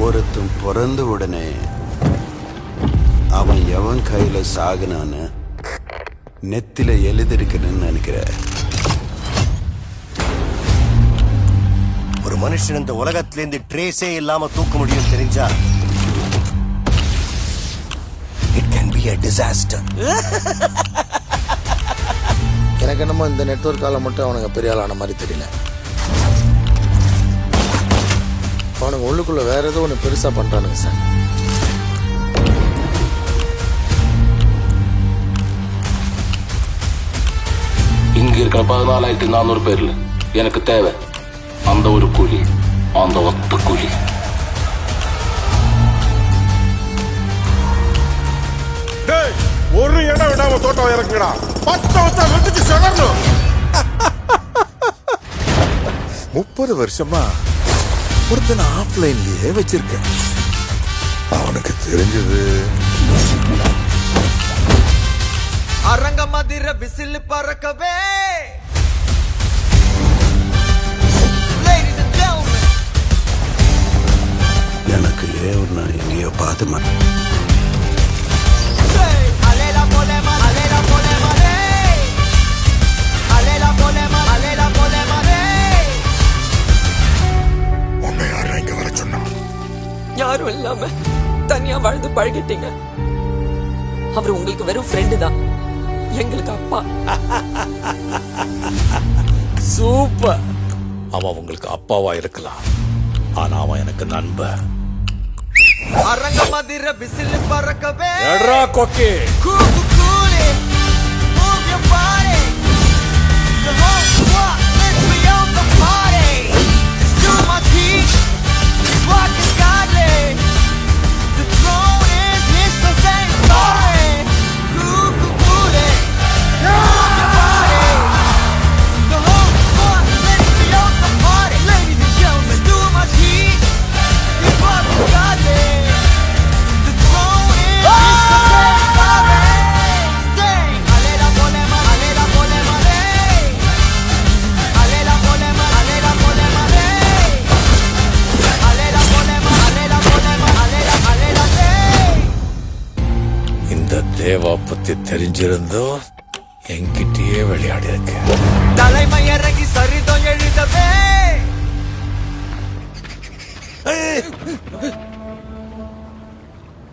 ஒருத்தன் பிறந்த உடனே அவன் எவன் கையில சாகுனான்னு நெத்தில எழுதிருக்கணும்னு நினைக்கிற. ஒரு மனுஷன் இந்த உலகத்திலேருந்து ட்ரேஸே இல்லாம தூக்க முடியும் தெரிஞ்சா it can be a disaster. எனக்கு என்னமோ இந்த நெட்வொர்க்கால மட்டும் அவனுங்க பெரிய ஆளான மாதிரி தெரியல. அவனுங்க உள்ளுக்குள்ள வேற ஏதோ ஒன்று பெருசா பண்றானுங்க சார். இங்க இருக்கிற 14,400 பேர்ல எனக்கு தேவை அந்த ஒரு குழி, அந்த ஒத்த குழி. ஒரு இடம் விடாம தோட்டம் இறக்குடா. 10 வருஷம் வெட்டிச்சு செலரணும். 30 வருஷமா ஒருத்தனை ஆஃப்லைன்லயே வச்சிருக்கேன். அவனுக்கு தெரிஞ்சது அரங்க மதிர விசில் பறக்கவே. எனக்கு ஏன்னா எங்கேயோ பார்த்து உன்னை யாரும் இங்க வர சொன்னா? யாரும் இல்லாம தனியா வாழ்ந்து பழகிட்டீங்க. அவர் உங்களுக்கு வெறும் ஃப்ரெண்டு தான், எங்களுக்கு அப்பா. சூப்பர். அவன் உங்களுக்கு அப்பாவா இருக்கலாம், ஆனா அவன் எனக்கு நண்பன். அரங்க மதிர விசில் பறக்கவே. எட்ரா கொக்கி. கூகு கூலி move your body. The whole squad, let's be on the party. It's too much heat, it's walking godly. The throne is his, the same story. கூgu கூலி move your body. The whole squad, let's be on the party. Ladies and gentlemen, too much heat, it's walking godly. இந்த தேவா பத்தி தெரிஞ்சிருந்தோ என்கிட்டயே விளையாடி இருக்க. தலைமை இறங்கி சரிதம் எழுதவே.